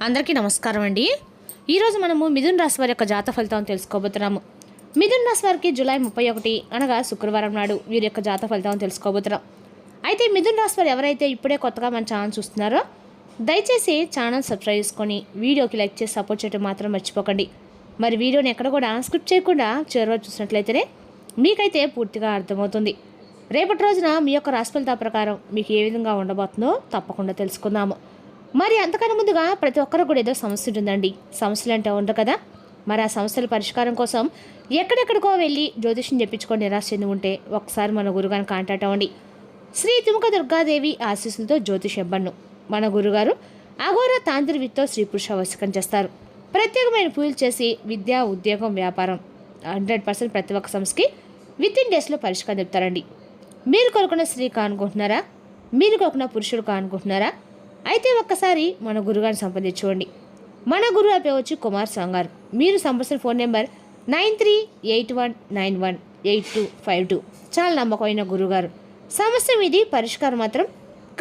అందరికీ నమస్కారం అండి. ఈరోజు మనము మిథున్ రాశి వారి యొక్క జాతక ఫలితాలను తెలుసుకోబోతున్నాము. మిథున్ రాశి వారికి జూలై 31 అనగా శుక్రవారం నాడు వీరి యొక్క జాతక ఫలితాలను తెలుసుకోబోతున్నాం. అయితే మిథున్ రాశి వారు ఎవరైతే ఇప్పుడే కొత్తగా మన ఛానల్ చూస్తున్నారో దయచేసి ఛానల్ సబ్స్క్రైబ్ చేసుకొని వీడియోకి లైక్ చేసి సపోర్ట్ చేయడం మాత్రం మర్చిపోకండి. మరి వీడియోని ఎక్కడ కూడా స్కిప్ చేయకుండా చివరి చూసినట్లయితేనే మీకైతే పూర్తిగా అర్థమవుతుంది. రేపటి రోజున మీ యొక్క రాశి ఫలితాల ప్రకారం మీకు ఏ విధంగా ఉండబోతుందో తప్పకుండా తెలుసుకుందాము. మరి అంతకన్నా ముందుగా ప్రతి ఒక్కరు కూడా ఏదో సమస్య ఉంటుందండి. సమస్యలు అంటే ఉండవు కదా. మరి ఆ సమస్యల పరిష్కారం కోసం ఎక్కడెక్కడికో వెళ్ళి జ్యోతిష్యం చెప్పించుకొని నిరాశ చెంది ఉంటే ఒకసారి మన గురుగారిని కాంటాక్ట్ అవ్వండి. శ్రీ తిముక దుర్గాదేవి ఆశీస్సులతో జ్యోతిషబ్బన్ను మన గురుగారు అఘోర తాంత్రికతో స్త్రీ పురుష వశీకరణ చేస్తారు. ప్రత్యేకమైన పూజలు చేసి విద్య, ఉద్యోగం, వ్యాపారం 100% ప్రతి ఒక్క సమస్యకి వితిన్ డేస్లో పరిష్కారం చెప్తారండి. మీరు కోరుకున్న స్త్రీ కానుకుంటున్నారా? మీరు కోరుకున్న పురుషుడు కానుకుంటున్నారా? అయితే ఒక్కసారి మన గురుగారిని సంప్రదించుకోండి. మన గురువు పేరు వచ్చి కుమార్ సంగారు. మీరు సంప్రదించిన ఫోన్ నెంబర్ 9381918252. చాలా నమ్మకమైన గురుగారు. సమస్య మీది పరిష్కారం మాత్రం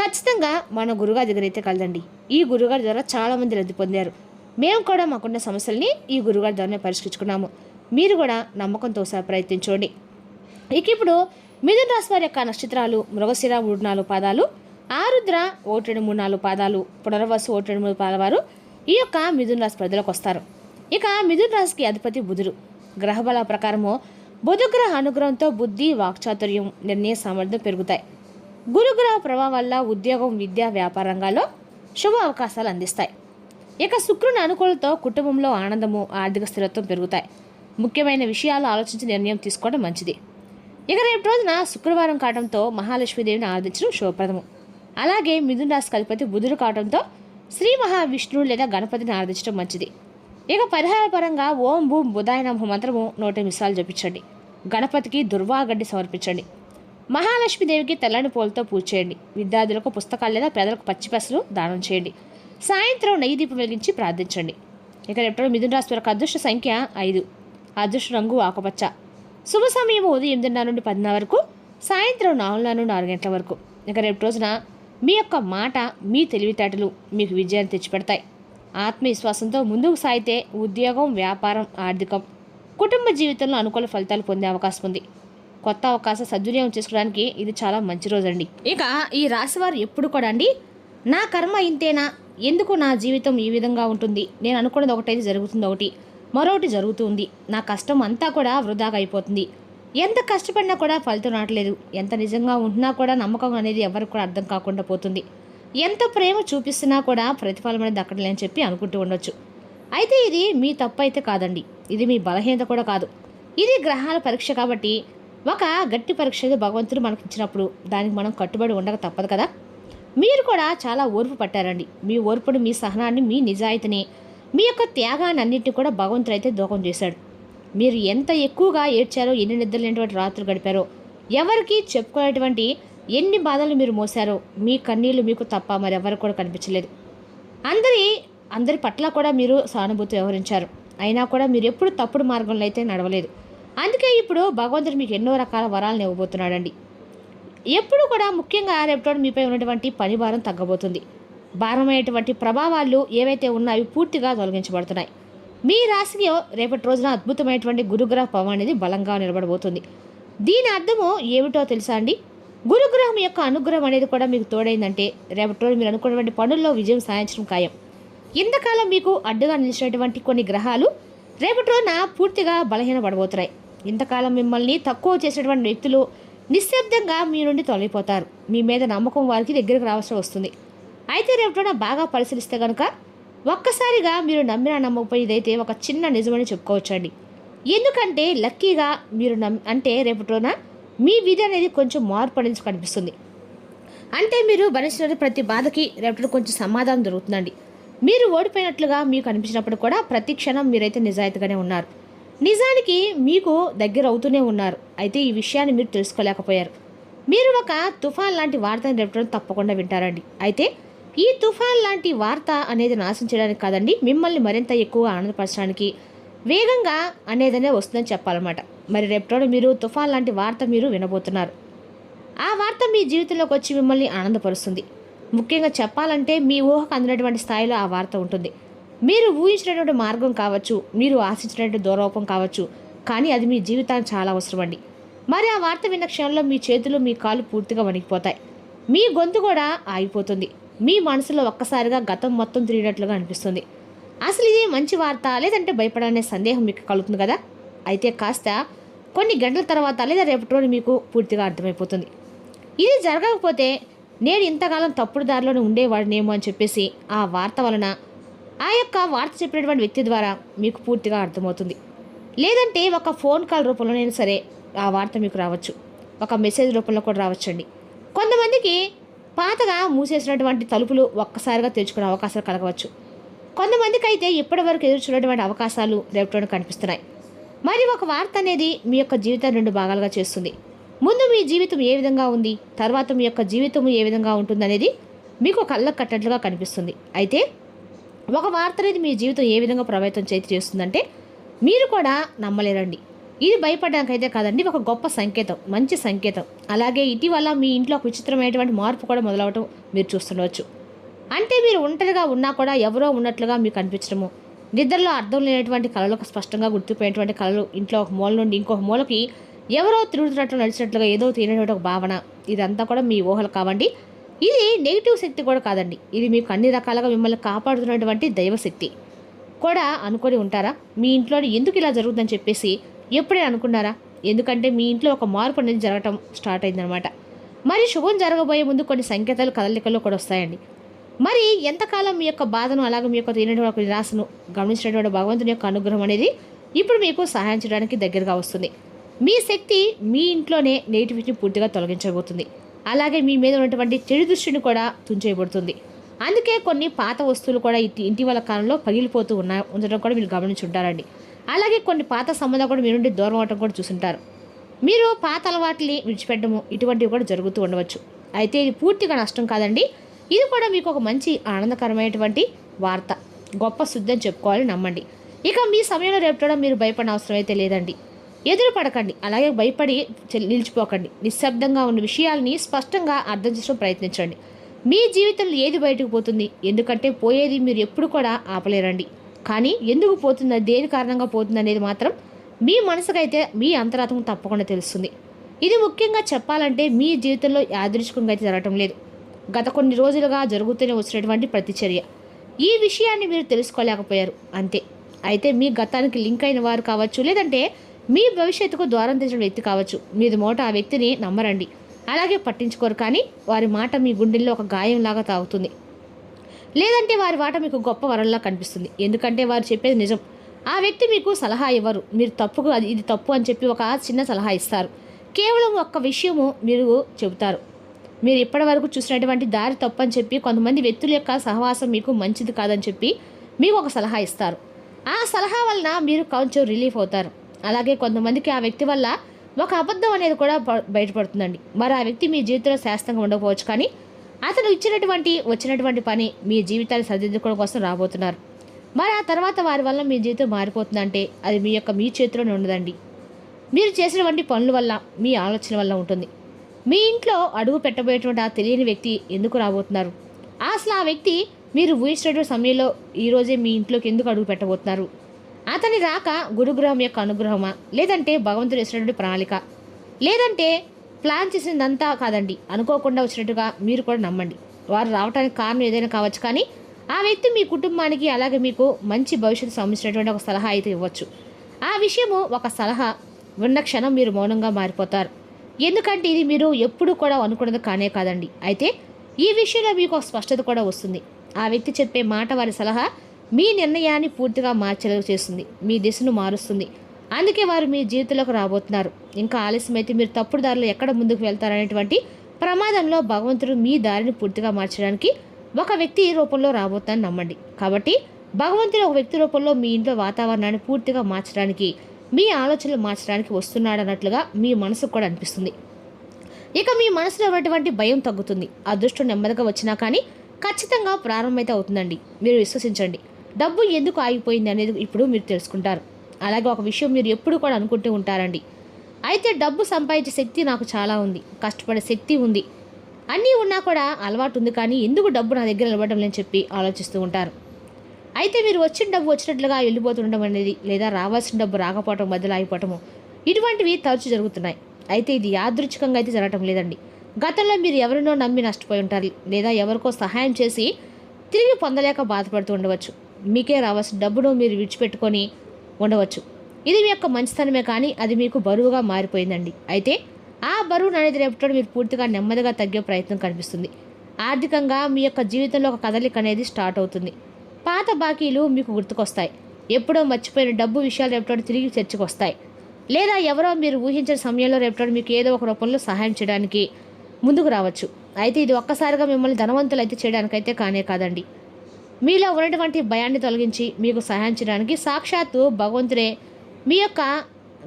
ఖచ్చితంగా మన గురుగారి దగ్గర అయితే కలదండి. ఈ గురుగారి ద్వారా చాలామంది లబ్ధి పొందారు. మేము కూడా మాకున్న సమస్యల్ని ఈ గురుగారి ద్వారానే పరిష్కరించుకున్నాము. మీరు కూడా నమ్మకంతో ఒకసారి ప్రయత్నించండి. ఇక ఇప్పుడు మిథున రాశి వారి యొక్క నక్షత్రాలు మృగశిర 3-4 పాదాలు, ఆరుద్ర 1-2-3-4 పాదాలు, పునర్వసు 1-2-3 పాదాల వారు ఈ యొక్క మిథున రాశి ప్రజలకు వస్తారు. ఇక మిథున రాశికి అధిపతి బుధుడు. గ్రహబల ప్రకారము బుధగ్రహ అనుగ్రహంతో బుద్ధి, వాక్చాతుర్యం, నిర్ణయ సామర్థ్యం పెరుగుతాయి. గురుగ్రహ ప్రభావం వల్ల ఉద్యోగం, విద్య, వ్యాపార రంగాల్లో శుభ అవకాశాలు అందిస్తాయి. ఇక శుక్రుని అనుకూలతో కుటుంబంలో ఆనందము, ఆర్థిక స్థిరత్వం పెరుగుతాయి. ముఖ్యమైన విషయాలు ఆలోచించి నిర్ణయం తీసుకోవడం మంచిది. ఇక రేపు రోజున శుక్రవారం కావడంతో మహాలక్ష్మీదేవిని ఆరాధించడం శుభప్రదము. అలాగే మిథున రాశికి అధిపతి బుధుడు కావడంతో శ్రీ మహావిష్ణువు లేదా గణపతిని ఆరాధించడం మంచిది. ఇక పరిహార పరంగా ఓం భూం బుధాయ నమః మంత్రము 108 సార్లు జపించండి. గణపతికి దుర్వాగడ్డి సమర్పించండి. మహాలక్ష్మీదేవికి తెల్లని పూలతో పూజ చేయండి. విద్యార్థులకు పుస్తకాలు లేదా పేదలకు పచ్చిపెసలు దానం చేయండి. సాయంత్రం నెయ్యి దీపం వెలిగించి ప్రార్థించండి. ఇక రేపు మిథున రాశి యొక్క అదృష్ట సంఖ్య 5, అదృష్ట రంగు ఆకుపచ్చ. శుభ సమయం ఉదయం 8:30 నుండి 10 వరకు, సాయంత్రం 4 నుండి 6 గంటల వరకు. ఇక రేపు రోజున మీ యొక్క మాట, మీ తెలివితేటలు మీకు విజయాన్ని తెచ్చిపెడతాయి. ఆత్మవిశ్వాసంతో ముందుకు సాగితే ఉద్యోగం, వ్యాపారం, ఆర్థికం, కుటుంబ జీవితంలో అనుకూల ఫలితాలు పొందే అవకాశం ఉంది. కొత్త అవకాశం సద్వినియోగం చేసుకోవడానికి ఇది చాలా మంచి రోజండి. ఇక ఈ రాశివారు ఎప్పుడు కూడా అండి, నా కర్మ ఇంతేనా, ఎందుకు నా జీవితం ఈ విధంగా ఉంటుంది, నేను అనుకున్నది ఒకటైతే జరుగుతుంది, మరొకటి జరుగుతుంది, నా కష్టం అంతా కూడా వృధాగా అయిపోతుంది, ఎంత కష్టపడినా కూడా ఫలితం రావట్లేదు, ఎంత నిజంగా ఉంటున్నా కూడా నమ్మకం అనేది ఎవరికి కూడా అర్థం కాకుండా పోతుంది, ఎంత ప్రేమ చూపిస్తున్నా కూడా ప్రతిఫలం అనేది దక్కడలేని చెప్పి అనుకుంటూ ఉండొచ్చు. అయితే ఇది మీ తప్పు అయితే కాదండి, ఇది మీ బలహీనత కూడా కాదు. ఇది గ్రహాల పరీక్ష కాబట్టి ఒక గట్టి పరీక్ష భగవంతుడు మనకి ఇచ్చినప్పుడు దానికి మనం కట్టుబడి ఉండక తప్పదు కదా. మీరు కూడా చాలా ఓర్పు పట్టారండి. మీ ఓర్పుని, మీ సహనాన్ని, మీ నిజాయితీని, మీ యొక్క త్యాగాన్ని అన్నింటినీ కూడా భగవంతుడు అయితే దోహం చేశాడు. మీరు ఎంత ఎక్కువగా ఏడ్చారో, ఎన్ని నిద్రలేనటువంటి రాత్రులు గడిపారో, ఎవరికి చెప్పుకునేటువంటి ఎన్ని బాధలు మీరు మోసారో, మీ కన్నీళ్లు మీకు తప్ప మరి ఎవరికి కూడా కనిపించలేదు. అందరి పట్ల కూడా మీరు సానుభూతి వ్యవహరించారు. అయినా కూడా మీరు ఎప్పుడు తప్పుడు మార్గంలో అయితే నడవలేదు. అందుకే ఇప్పుడు భగవంతుడు మీకు ఎన్నో రకాల వరాలను ఇవ్వబోతున్నాడండి. ఎప్పుడు కూడా ముఖ్యంగా రేపటి మీపై ఉన్నటువంటి పని భారం తగ్గబోతుంది. భారమైనటువంటి ప్రభావాలు ఏవైతే ఉన్నాయో పూర్తిగా తొలగించబడుతున్నాయి. మీ రాశికి రేపటి రోజున అద్భుతమైనటువంటి గురుగ్రహ ప్రభావం అనేది బలంగా నిలబడబోతుంది. దీని అర్థము ఏమిటో తెలుసా అండి? గురుగ్రహం యొక్క అనుగ్రహం అనేది కూడా మీకు తోడైందంటే రేపటి రోజు మీరు అనుకున్నటువంటి పనుల్లో విజయం సాధించడం ఖాయం. ఇంతకాలం మీకు అడ్డుగా నిలిచినటువంటి కొన్ని గ్రహాలు రేపటి రోజున పూర్తిగా బలహీనపడబోతున్నాయి. ఇంతకాలం మిమ్మల్ని తక్కువ చేసినటువంటి వ్యక్తులు నిశ్శబ్దంగా మీ నుండి తొలగిపోతారు. మీ మీద నమ్మకం వారికి దగ్గరికి రావాల్సి వస్తుంది. అయితే రేపటి రోజున బాగా పరిశీలిస్తే కనుక ఒక్కసారిగా మీరు నమ్మకపోయేదైతే ఒక చిన్న నిజమని చెప్పుకోవచ్చండి. ఎందుకంటే లక్కీగా మీరు అంటే రేపటి రోజున మీ విధి అనేది కొంచెం మార్పు అనేది కనిపిస్తుంది. అంటే మీరు భరించిన ప్రతి బాధకి రేపటి కొంచెం సమాధానం దొరుకుతుందండి. మీరు ఓడిపోయినట్లుగా మీకు అనిపించినప్పుడు కూడా ప్రతి క్షణం మీరైతే నిజాయితీగానే ఉన్నారు. నిజానికి మీకు దగ్గర అవుతూనే ఉన్నారు. అయితే ఈ విషయాన్ని మీరు తెలుసుకోలేకపోయారు. మీరు ఒక తుఫాన్ లాంటి వార్తను రేపటి తప్పకుండా వింటారండి. అయితే ఈ తుఫాన్ లాంటి వార్త అనేది నాశనం చేయడానికి కాదండి, మిమ్మల్ని మరింత ఎక్కువ ఆనందపరచడానికి, వేగంగా అనేదనే వస్తుందని చెప్పాలన్నమాట. మరి రేపటి మీరు తుఫాన్ లాంటి వార్త మీరు వినబోతున్నారు. ఆ వార్త మీ జీవితంలోకి వచ్చి మిమ్మల్ని ఆనందపరుస్తుంది. ముఖ్యంగా చెప్పాలంటే మీ ఊహకు అందినటువంటి స్థాయిలో ఆ వార్త ఉంటుంది. మీరు ఊహించినటువంటి మార్గం కావచ్చు, మీరు ఆశించినటువంటి దూరరూపం కావచ్చు, కానీ అది మీ జీవితానికి చాలా అవసరం అండి. మరి ఆ వార్త విన్న క్షణంలో మీ చేతులు మీ కాళ్ళు పూర్తిగా వణికిపోతాయి, మీ గొంతు కూడా ఆగిపోతుంది, మీ మనసులో ఒక్కసారిగా గతం మొత్తం తిరిగినట్లుగా అనిపిస్తుంది. అసలు ఇది మంచి వార్త లేదంటే భయపడాలనే సందేహం మీకు కలుగుతుంది కదా. అయితే కాస్త కొన్ని గంటల తర్వాత లేదా రేపటి రోజు మీకు పూర్తిగా అర్థమైపోతుంది. ఇది జరగకపోతే నేను ఇంతకాలం తప్పుడు దారిలోనే ఉండేవాడినేమో అని చెప్పేసి ఆ వార్త వలన, ఆ యొక్క వార్త చెప్పినటువంటి వ్యక్తి ద్వారా మీకు పూర్తిగా అర్థమవుతుంది. లేదంటే ఒక ఫోన్ కాల్ రూపంలోనైనా సరే ఆ వార్త మీకు రావచ్చు, ఒక మెసేజ్ రూపంలో కూడా రావచ్చండి. కొంతమందికి పాతగా మూసేసినటువంటి తలుపులు ఒక్కసారిగా తెరుచుకునే అవకాశాలు కలగవచ్చు. కొంతమందికి అయితే ఇప్పటి వరకు ఎదురు చూడటువంటి అవకాశాలు రేపటిలో కనిపిస్తున్నాయి. మరి ఒక వార్త అనేది మీ యొక్క జీవితాన్ని 2 భాగాలుగా చేస్తుంది. ముందు మీ జీవితం ఏ విధంగా ఉంది, తర్వాత మీ యొక్క జీవితం ఏ విధంగా ఉంటుంది అనేది మీకు కళ్ళకు కట్టట్లుగా కనిపిస్తుంది. అయితే ఒక వార్త అనేది మీ జీవితం ఏ విధంగా ప్రభావితం చేస్తుందంటే మీరు కూడా నమ్మలేరండి. ఇది భయపడడానికైతే కాదండి, ఒక గొప్ప సంకేతం, మంచి సంకేతం. అలాగే ఇటీవల మీ ఇంట్లో ఒక విచిత్రమైనటువంటి మార్పు కూడా మొదలవటం మీరు చూస్తుండవచ్చు. అంటే మీరు ఒంటరిగా ఉన్నా కూడా ఎవరో ఉన్నట్లుగా మీకు అనిపించడము, నిద్రలో అర్థం లేనటువంటి కళలకు స్పష్టంగా గుర్తుపోయేటువంటి కళలు, ఇంట్లో ఒక మూల నుండి ఇంకొక మూలకి ఎవరో తిరుగుతున్నట్లు నడిచినట్లుగా ఏదో తెలియనటువంటి ఒక భావన, ఇదంతా కూడా మీ ఊహలు కావండి. ఇది నెగిటివ్ శక్తి కూడా కాదండి. ఇది మీకు అన్ని రకాలుగా మిమ్మల్ని కాపాడుతున్నటువంటి దైవశక్తి కూడా అనుకొని ఉంటారా? మీ ఇంట్లో ఎందుకు ఇలా జరుగుతుందని చెప్పేసి ఎప్పుడే అనుకున్నారా? ఎందుకంటే మీ ఇంట్లో ఒక మార్పు అనేది జరగటం స్టార్ట్ అయిందనమాట. మరి శుభం జరగబోయే ముందు కొన్ని సంకేతాలు కదలికల్లో కూడా వస్తాయండి. మరి ఎంతకాలం మీ యొక్క బాధను, అలాగే మీ యొక్క తెలియనటువంటి ఒక నిరాశను గమనించినటువంటి భగవంతుని యొక్క అనుగ్రహం అనేది ఇప్పుడు మీకు సహాయం చేయడానికి దగ్గరగా వస్తుంది. మీ శక్తి మీ ఇంట్లోనే నెగిటివిటీని పూర్తిగా తొలగించబోతుంది. అలాగే మీ మీద ఉన్నటువంటి చెడు దృష్టిని కూడా తుంచేయబడుతుంది. అందుకే కొన్ని పాత వస్తువులు కూడా ఇటీవల కాలంలో పగిలిపోతూ ఉండడం కూడా మీరు గమనించుంటారండి. అలాగే కొన్ని పాత సంబంధాలు కూడా మీ నుండి దూరం అవడం కూడా చూసుంటారు. మీరు పాత అలవాట్లని విడిచిపెట్టడము ఇటువంటివి కూడా జరుగుతూ ఉండవచ్చు. అయితే ఇది పూర్తిగా నష్టం కాదండి. ఇది కూడా మీకు ఒక మంచి ఆనందకరమైనటువంటి వార్త, గొప్ప శుద్ధి అని చెప్పుకోవాలి, నమ్మండి. ఇక మీ సమయంలో రేపటడం మీరు భయపడిన అవసరం అయితే లేదండి. ఎదురు పడకండి, అలాగే భయపడి నిలిచిపోకండి. నిశ్శబ్దంగా ఉన్న విషయాల్ని స్పష్టంగా అర్థం చేసుకోవడం ప్రయత్నించండి. మీ జీవితంలో ఏది బయటకు పోతుంది, ఎందుకంటే పోయేది మీరు ఎప్పుడు కూడా ఆపలేరండి. కానీ ఎందుకు పోతుంది, దేని కారణంగా పోతుంది అనేది మాత్రం మీ మనసుకైతే మీ అంతరాత్మ తప్పకుండా తెలుస్తుంది. ఇది ముఖ్యంగా చెప్పాలంటే మీ జీవితంలో యాదృచ్ఛికంగా అయితే జరగటం లేదు, గత కొన్ని రోజులుగా జరుగుతూనే వచ్చినటువంటి ప్రతిచర్య. ఈ విషయాన్ని మీరు తెలుసుకోలేకపోయారు అంతే. అయితే మీ గతానికి లింక్ అయిన వారు కావచ్చు, లేదంటే మీ భవిష్యత్తుకు ద్వారం తెచ్చిన వ్యక్తి కావచ్చు. మీది మోట ఆ వ్యక్తిని నమ్మరండి, అలాగే పట్టించుకోరు. కానీ వారి మాట మీ గుండెల్లో ఒక గాయంలాగా తాగుతుంది, లేదంటే వారి మాట మీకు గొప్ప వరంలా కనిపిస్తుంది. ఎందుకంటే వారు చెప్పేది నిజం. ఆ వ్యక్తి మీకు సలహా ఇవ్వరు, మీరు తప్పుకు ఇది తప్పు అని చెప్పి ఒక చిన్న సలహా ఇస్తారు. కేవలం ఒక్క విషయము మీరు చెబుతారు, మీరు ఇప్పటి వరకు చూసినటువంటి దారి తప్పు అని చెప్పి. కొంతమంది వ్యక్తుల యొక్క సహవాసం మీకు మంచిది కాదని చెప్పి మీకు ఒక సలహా ఇస్తారు. ఆ సలహా వలన మీరు కొంచెం రిలీఫ్ అవుతారు. అలాగే కొంతమందికి ఆ వ్యక్తి వల్ల ఒక అబద్ధం అనేది కూడా బయటపడుతుందండి. మరి ఆ వ్యక్తి మీ జీవితంలో శాస్త్రంగా ఉండకపోవచ్చు, కానీ అతను వచ్చినటువంటి పని మీ జీవితాన్ని సరిదిద్దుకోవడం కోసం రాబోతున్నారు. మరి ఆ తర్వాత వారి వల్ల మీ జీవితం మారిపోతుందంటే అది మీ చేతిలోనే ఉండదండి. మీరు చేసినటువంటి పనుల వల్ల, మీ ఆలోచన వల్ల ఉంటుంది. మీ ఇంట్లో అడుగు పెట్టబోయేటువంటి ఆ తెలియని వ్యక్తి ఎందుకు రాబోతున్నారు, అసలు ఆ వ్యక్తి మీరు ఊహించినటువంటి సమయంలో ఈరోజే మీ ఇంట్లోకి ఎందుకు అడుగు పెట్టబోతున్నారు, అతని రాక గురుగ్రహం యొక్క అనుగ్రహమా, లేదంటే భగవంతుడు వేసినటువంటి ప్రణాళిక, లేదంటే ప్లాన్ చేసినదంతా కాదండి, అనుకోకుండా వచ్చినట్టుగా మీరు కూడా నమ్మండి. వారు రావడానికి కారణం ఏదైనా కావచ్చు, కానీ ఆ వ్యక్తి మీ కుటుంబానికి అలాగే మీకు మంచి భవిష్యత్తు సంబంధించినటువంటి ఒక సలహా అయితే ఇవ్వచ్చు. ఆ విషయము ఒక సలహా ఉన్న క్షణం మీరు మౌనంగా మారిపోతారు. ఎందుకంటే ఇది మీరు ఎప్పుడూ కూడా అనుకున్నది కానే కాదండి. అయితే ఈ విషయంలో మీకు ఒక స్పష్టత కూడా వస్తుంది. ఆ వ్యక్తి చెప్పే మాట, వారి సలహా మీ నిర్ణయాన్ని పూర్తిగా మార్చేలా చేస్తుంది, మీ దిశను మారుస్తుంది. అందుకే వారు మీ జీవితంలోకి రాబోతున్నారు. ఇంకా ఆలస్యమైతే మీరు తప్పుడు దారిలో ఎక్కడ ముందుకు వెళ్తారనేటువంటి ప్రమాదంలో భగవంతుడు మీ దారిని పూర్తిగా మార్చడానికి ఒక వ్యక్తి రూపంలో రాబోతానని నమ్మండి. కాబట్టి భగవంతుడు ఒక వ్యక్తి రూపంలో మీ ఇంట్లో వాతావరణాన్ని పూర్తిగా మార్చడానికి, మీ ఆలోచనలు మార్చడానికి వస్తున్నాడు అన్నట్లుగా మీ మనసుకు కూడా అనిపిస్తుంది. ఇక మీ మనసులో ఉన్నటువంటి భయం తగ్గుతుంది. అదృష్టం నెమ్మదిగా వచ్చినా కానీ ఖచ్చితంగా ప్రారంభమైతే అవుతుందండి. మీరు విశ్వసించండి. డబ్బు ఎందుకు ఆగిపోయింది అనేది ఇప్పుడు మీరు తెలుసుకుంటారు. అలాగే ఒక విషయం మీరు ఎప్పుడు కూడా అనుకుంటూ ఉంటారండి, అయితే డబ్బు సంపాదించే శక్తి నాకు చాలా ఉంది, కష్టపడే శక్తి ఉంది, అన్నీ ఉన్నా కూడా అలవాటు ఉంది, కానీ ఎందుకు డబ్బు నా దగ్గర నిలబడడం లేని చెప్పి ఆలోచిస్తూ ఉంటారు. అయితే మీరు వచ్చిన డబ్బు వచ్చినట్లుగా వెళ్ళిపోతుండడం అనేది లేదా రావాల్సిన డబ్బు రాకపోవటం మధ్యలో ఆగిపోవటము ఇటువంటివి తరచు జరుగుతున్నాయి. అయితే ఇది యాదృచ్ఛికంగా అయితే జరగటం లేదండి. గతంలో మీరు ఎవరినో నమ్మి నష్టపోయి ఉంటారు లేదా ఎవరికో సహాయం చేసి తిరిగి పొందలేక బాధపడుతూ ఉండవచ్చు. మీకే రావాల్సిన డబ్బును మీరు విడిచిపెట్టుకొని ఉండవచ్చు. ఇది మీ యొక్క మంచితనమే, కానీ అది మీకు బరువుగా మారిపోయిందండి. అయితే ఆ బరువును అనేది రేపటి మీరు పూర్తిగా నెమ్మదిగా తగ్గే ప్రయత్నం కనిపిస్తుంది. ఆర్థికంగా మీ యొక్క జీవితంలో ఒక కదలిక అనేది స్టార్ట్ అవుతుంది. పాత బాకీలు మీకు గుర్తుకొస్తాయి. ఎప్పుడో మర్చిపోయిన డబ్బు విషయాలు రేపటి తిరిగి చర్చకొస్తాయి. లేదా ఎవరో మీరు ఊహించిన సమయంలో రేపటి మీకు ఏదో ఒక రూపంలో సహాయం చేయడానికి ముందుకు రావచ్చు. అయితే ఇది ఒక్కసారిగా మిమ్మల్ని ధనవంతులు అయితే చేయడానికైతే కానే కాదండి. మీలో ఉన్నటువంటి భయాన్ని తొలగించి మీకు సహాయం చేయడానికి సాక్షాత్తు భగవంతుడే, మీ యొక్క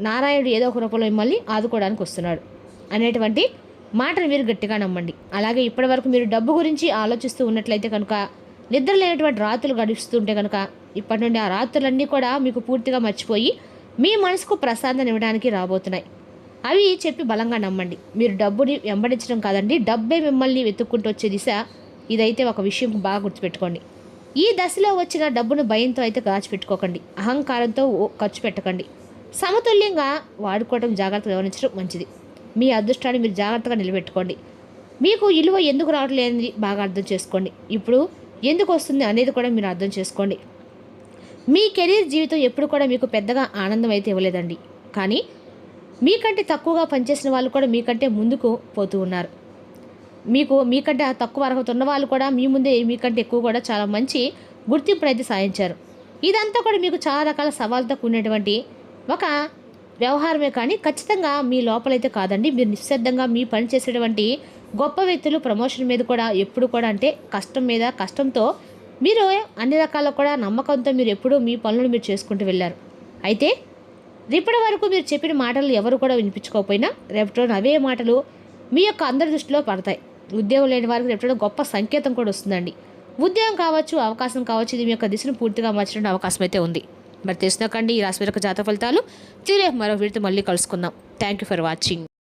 నారాయణుడు ఏదో ఒక రూపంలో మిమ్మల్ని ఆదుకోవడానికి వస్తున్నాడు అనేటువంటి మాటను మీరు గట్టిగా నమ్మండి. అలాగే ఇప్పటివరకు మీరు డబ్బు గురించి ఆలోచిస్తూ ఉన్నట్లయితే కనుక, నిద్ర లేనటువంటి రాత్రులు గడుస్తుంటే కనుక, ఇప్పటి నుండి ఆ రాత్రులన్నీ కూడా మీకు పూర్తిగా మర్చిపోయి మీ మనసుకు ప్రశాంతత ఇవ్వడానికి రాబోతున్నాయి. అవి చెప్పి బలంగా నమ్మండి. మీరు డబ్బుని వెంబడించడం కాదండి, డబ్బే మిమ్మల్ని వెతుక్కుంటూ వచ్చే దిశ. ఇదైతే ఒక విషయం బాగా గుర్తుపెట్టుకోండి. ఈ దశలో వచ్చిన డబ్బును భయంతో అయితే దాచిపెట్టుకోకండి. అహంకారంతో ఖర్చు పెట్టకండి. సమతుల్యంగా వాడుకోవడం, జాగ్రత్తగా గమనించడం మంచిది. మీ అదృష్టాన్ని మీరు జాగ్రత్తగా నిలబెట్టుకోండి. మీకు విలువ ఎందుకు రావట్లేదని బాగా అర్థం చేసుకోండి. ఇప్పుడు ఎందుకు వస్తుంది అనేది కూడా మీరు అర్థం చేసుకోండి. మీ కెరీర్ జీవితం ఎప్పుడు కూడా మీకు పెద్దగా ఆనందం అయితే ఇవ్వలేదండి, కానీ మీకంటే తక్కువగా పనిచేసిన వాళ్ళు కూడా మీకంటే ముందుకు పోతూ ఉన్నారు. మీకంటే తక్కువ అర్హత ఉన్న వాళ్ళు కూడా మీ ముందే మీకంటే ఎక్కువ కూడా చాలా మంచి గుర్తింపును అయితే సాధించారు. ఇదంతా కూడా మీకు చాలా రకాల సవాళ్ళతో కూడినటువంటి ఒక వ్యవహారమే, కానీ ఖచ్చితంగా మీ లోపలైతే కాదండి. మీరు నిశ్శబ్దంగా మీ పని చేసేటువంటి గొప్ప వ్యక్తులు ప్రమోషన్ మీద కూడా ఎప్పుడు కూడా అంటే కష్టం మీద కష్టంతో మీరు అన్ని రకాల కూడా నమ్మకంతో మీరు ఎప్పుడూ మీ పనులను మీరు చేసుకుంటూ వెళ్ళారు. అయితే ఇప్పటి వరకు మీరు చెప్పిన మాటలు ఎవరు కూడా వినిపించుకోకపోయినా రేపటి అవే మాటలు మీ యొక్క అందరి దృష్టిలో పడతాయి. ఉద్యోగం లేని వారికి రేపటి గొప్ప సంకేతం కూడా వస్తుందండి. ఉద్యోగం కావచ్చు, అవకాశం కావచ్చు, ఇది మీ యొక్క దిశను పూర్తిగా మార్చడానికి అవకాశం అయితే ఉంది. మరి తెలిసినాకండి ఈ రాశి యొక్క జాతక ఫలితాలు. తిరిగి మరో వీడితో మళ్ళీ కలుసుకుందాం. Thank you for watching.